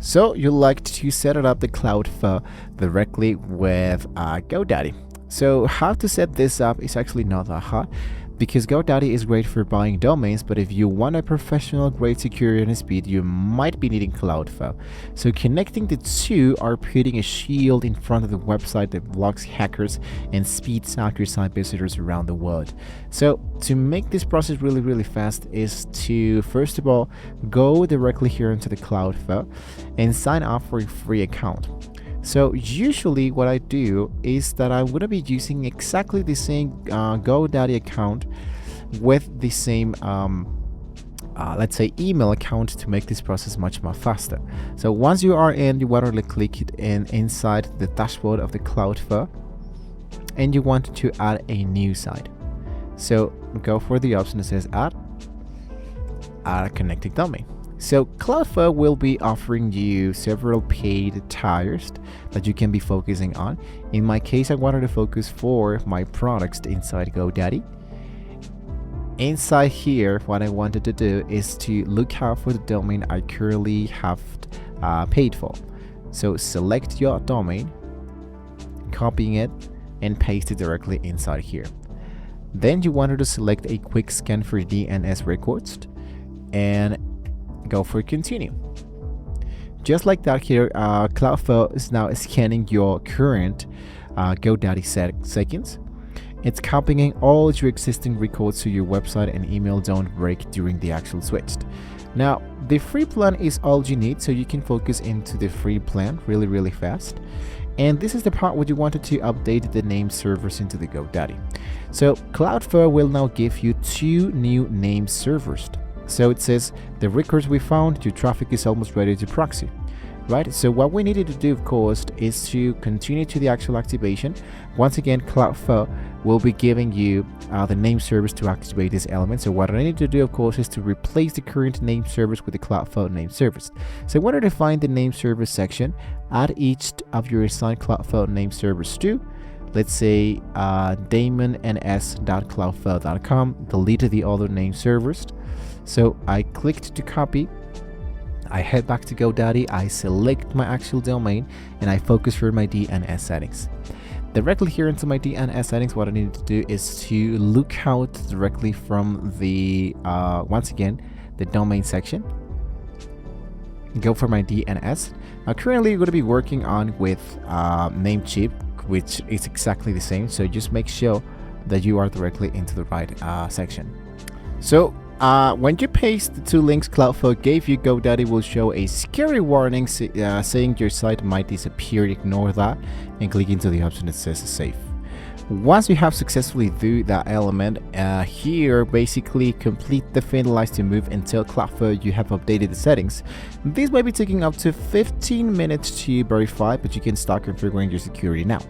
So you like to set it up the Cloudflare directly with GoDaddy. So how to set this up is actually not that hard, because GoDaddy is great for buying domains, but if you want a professional grade security and speed, you might be needing Cloudflare. So connecting the two are putting a shield in front of the website that blocks hackers and speeds out your site visitors around the world. So to make this process really fast is to, first of all, go directly here into the Cloudflare and sign up for a free account. So usually what I do is that I'm going to be using exactly the same GoDaddy account with the same let's say email account to make this process much more faster. So once you are in, you want to click it inside the dashboard of the Cloudflare, and you want to add a new site. So go for the option that says add a connected domain. So Cloudflare will be offering you several paid tiers that you can be focusing on. In my case, I wanted to focus for my products inside GoDaddy. Inside here, what I wanted to do is to look out for the domain I currently have paid for. So select your domain, copying it, and paste it directly inside here. Then you wanted to select a quick scan for DNS records and go for continue. Just like that here, Cloudflare is now scanning your current GoDaddy settings. It's copying all your existing records to your website, and email don't break during the actual switch. Now the free plan is all you need, so you can focus into the free plan really fast. And this is the part where you wanted to update the name servers into the GoDaddy. So Cloudflare will now give you 2 new name servers. So it says the records we found, your traffic is almost ready to proxy, right? So what we needed to do, of course, is to continue to the actual activation. Once again, Cloudflare will be giving you the name service to activate this element. So what I need to do, of course, is to replace the current name service with the Cloudflare name service. So I wanted to find the name service section, add each of your assigned Cloudflare name service to, let's say damonns.cloudflare.com, deleted the other name servers. So I clicked to copy, I head back to GoDaddy, I select my actual domain, and I focus for my DNS settings. Directly here into my DNS settings, what I need to do is to look out directly from the, once again, the domain section. Go for my DNS. Currently, you're going to be working on with Namecheap, which is exactly the same. So just make sure that you are directly into the right section. So when you paste the 2 links Cloudflare gave you, GoDaddy will show a scary warning saying your site might disappear. Ignore that and click into the option that says save. Once you have successfully do that element, here basically complete the finalize to move until Cloudflare you have updated the settings. This might be taking up to 15 minutes to verify, but you can start configuring your security now.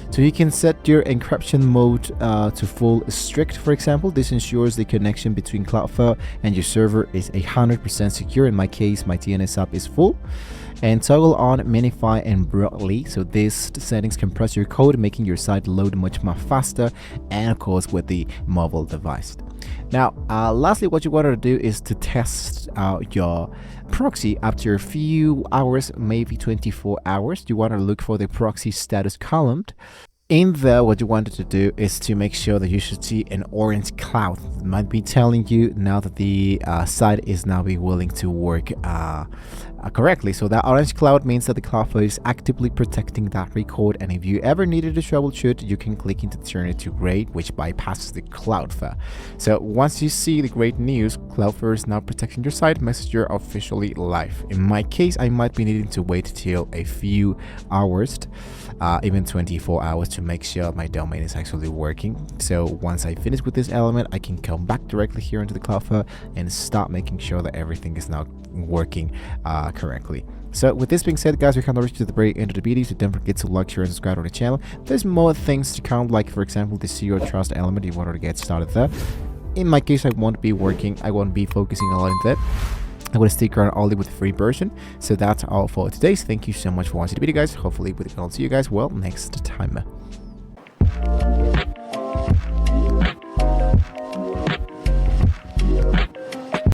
So you can set your encryption mode to full strict, for example. This ensures the connection between Cloudflare and your server is 100% secure. In my case, my DNS app is full. And toggle on minify and broadly, so these settings compress your code, making your site load much more faster, and of course with the mobile device. Now lastly, what you want to do is to test out your proxy after a few hours, maybe 24 hours. You want to look for the proxy status column. In there, what you wanted to do is to make sure that you should see an orange cloud. It might be telling you now that the site is now be willing to work correctly. So that orange cloud means that the Cloudflare is actively protecting that record, and if you ever needed to troubleshoot, you can click into turn it to gray, which bypasses the Cloudflare. So once you see the great news, Cloudflare is now protecting your site, Messenger officially live. In my case, I might be needing to wait till a few hours, even 24 hours to make sure my domain is actually working. So once I finish with this element, I can come back directly here into the Cloudflare and start making sure that everything is now working correctly. So with this being said, guys, we kind of reached to the very end of the video, so don't forget to like, share, and subscribe to the channel. There's more things to come, like for example the zero trust element. You wanted to get started there. In my case, I won't be focusing a lot on that. I will stick around only with the free version. So that's all for today. So thank you so much for watching the video, guys. Hopefully we can see you guys well next time.